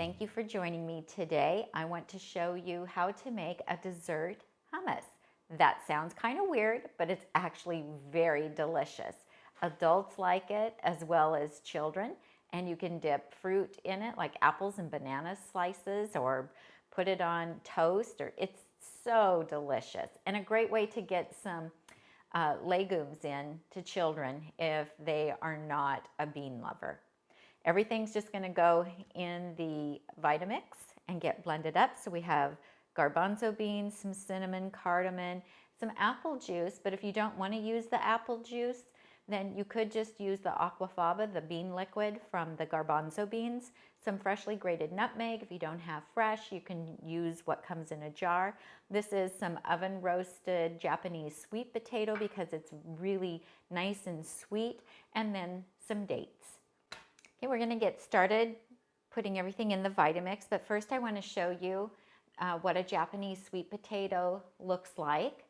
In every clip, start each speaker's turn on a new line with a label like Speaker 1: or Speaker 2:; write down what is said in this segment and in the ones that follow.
Speaker 1: thank you for joining me today. I want to show you how to make a dessert hummus. That sounds kind of weird, but it's actually very delicious. Adults like it as well as children, and you can dip fruit in it like apples and banana slices or put it on toast, or it's so delicious and a great way to get some legumes in to children if they are not a bean lover. Everything's just going to go in the Vitamix and get blended up. So we have garbanzo beans, some cinnamon, cardamon, some apple juice. But if you don't want to use the apple juice, then you could just use the aquafaba, the bean liquid from the garbanzo beans, some freshly grated nutmeg. If you don't have fresh, you can use what comes in a jar. This is some oven roasted Japanese sweet potato because it's really nice and sweet, and then some dates. Okay, we're going to get started putting everything in the Vitamix, but first I want to show you what a Japanese sweet potato looks like.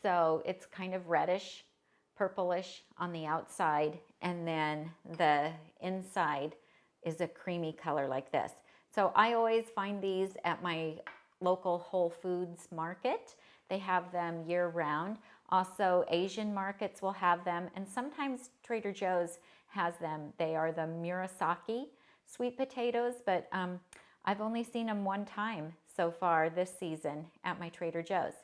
Speaker 1: So it's kind of reddish, purplish on the outside, and then the inside is a creamy color like this. So I always find these at my local Whole Foods market. They have them year round. Also, Asian markets will have them, and sometimes Trader Joe's has them. They are the Murasaki sweet potatoes, but I've only seen them one time so far this season at my Trader Joe's.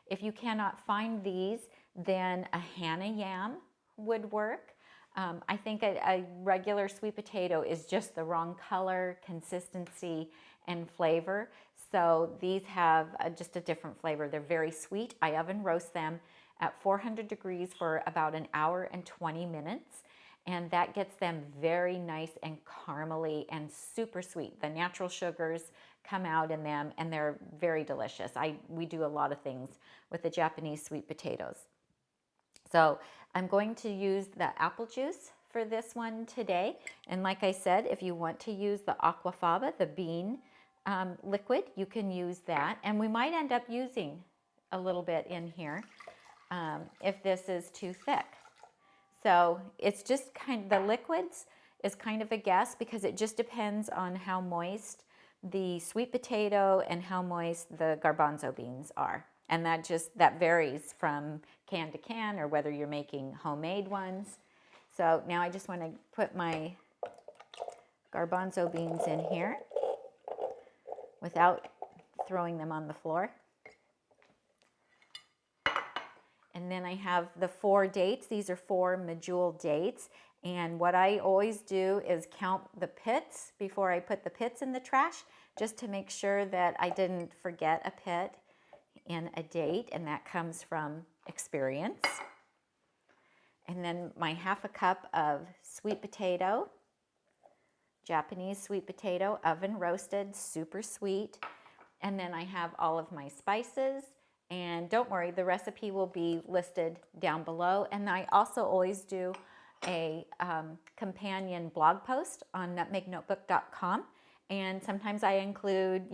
Speaker 1: If you cannot find these, then a Hana yam would work. I think a regular sweet potato is just the wrong color, consistency, and flavor. So these have just a different flavor. They're very sweet. I oven roast them at 400 degrees for about an hour and 20 minutes. And that gets them very nice and caramely and super sweet. The natural sugars come out in them and they're very delicious. We do a lot of things with the Japanese sweet potatoes. So I'm going to use the apple juice for this one today. And like I said, if you want to use the aquafaba, the bean liquid, you can use that. And we might end up using a little bit in here if this is too thick. So it's just the liquids is kind of a guess because it just depends on how moist the sweet potato and how moist the garbanzo beans are. And that varies from can to can or whether you're making homemade ones. So now I just want to put my garbanzo beans in here without throwing them on the floor. And then I have the 4 dates. These are 4 medjool dates. And what I always do is count the pits before I put the pits in the trash, just to make sure that I didn't forget a pit in a date, and that comes from experience. And then my 1/2 cup of sweet potato, Japanese sweet potato, oven roasted, super sweet. And then I have all of my spices. And don't worry, the recipe will be listed down below. And I also always do a companion blog post on nutmegnotebook.com. And sometimes I include,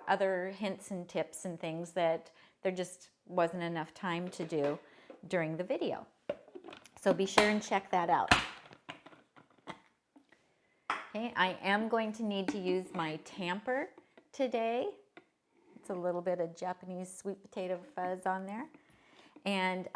Speaker 1: other hints and tips and things that there just wasn't enough time to do during the video. So be sure and check that out. Okay, I am going to need to use my tamper today. It's a little bit of Japanese sweet potato fuzz on there. And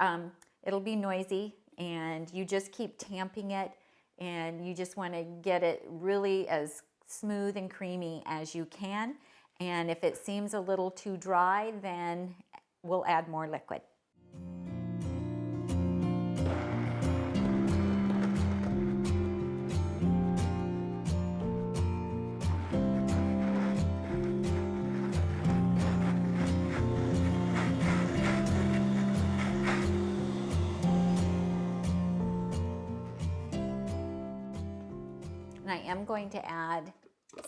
Speaker 1: it'll be noisy, and you just keep tamping it, and you just want to get it really as smooth and creamy as you can. And if it seems a little too dry, then we'll add more liquid. And I am going to add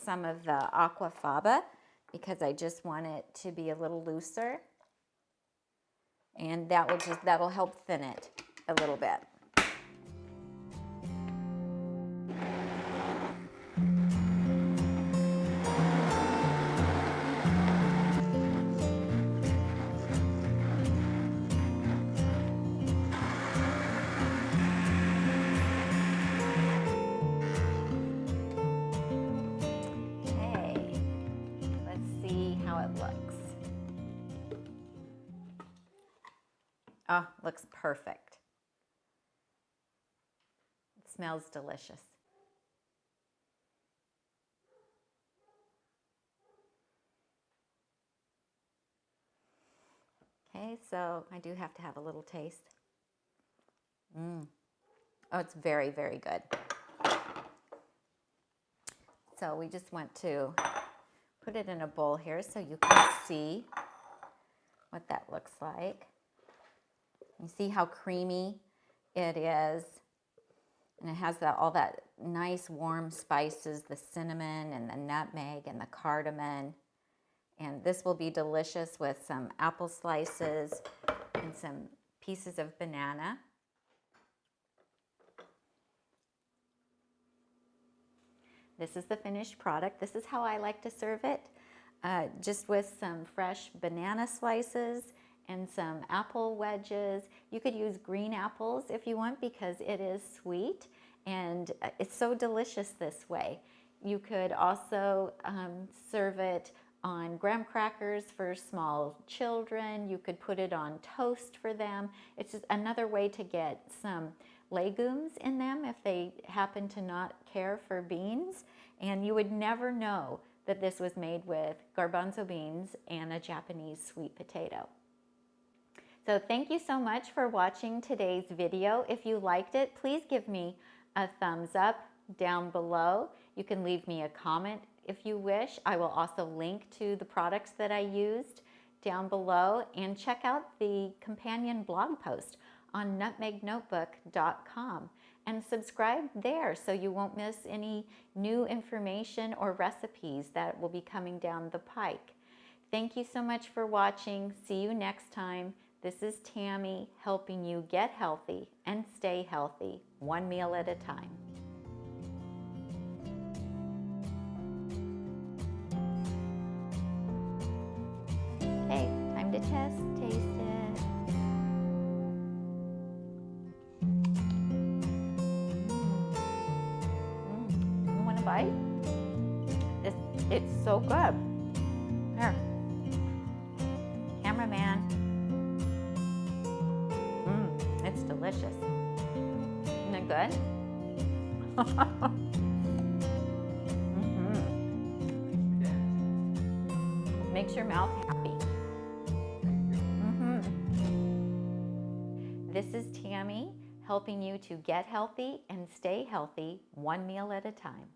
Speaker 1: some of the aquafaba because I just want it to be a little looser, and that'll help thin it a little bit. Okay. Oh, looks perfect. It smells delicious. Okay, so I do have to have a little taste. Oh, it's very, very good. So we just want to put it in a bowl here so you can see what that looks like. You see how creamy it is. And it has all that nice warm spices, the cinnamon and the nutmeg and the cardamon. And this will be delicious with some apple slices and some pieces of banana. This is the finished product. This is how I like to serve it, just with some fresh banana slices and some apple wedges. You could use green apples if you want because it is sweet and it's so delicious this way. You could also serve it on graham crackers for small children. You could put it on toast for them. It's just another way to get some legumes in them if they happen to not care for beans. And you would never know that this was made with garbanzo beans and a Japanese sweet potato. So thank you so much for watching today's video. If you liked it, please give me a thumbs up down below. You can leave me a comment if you wish. I will also link to the products that I used down below, and check out the companion blog post on nutmegnotebook.com and subscribe there so you won't miss any new information or recipes that will be coming down the pike. Thank you so much for watching. See you next time. This is Tammy helping you get healthy and stay healthy, one meal at a time. Okay, time to taste it. You want a bite? It's so good. Here, cameraman. It's delicious. Isn't it good? Makes your mouth happy. This is Tammy helping you to get healthy and stay healthy, one meal at a time.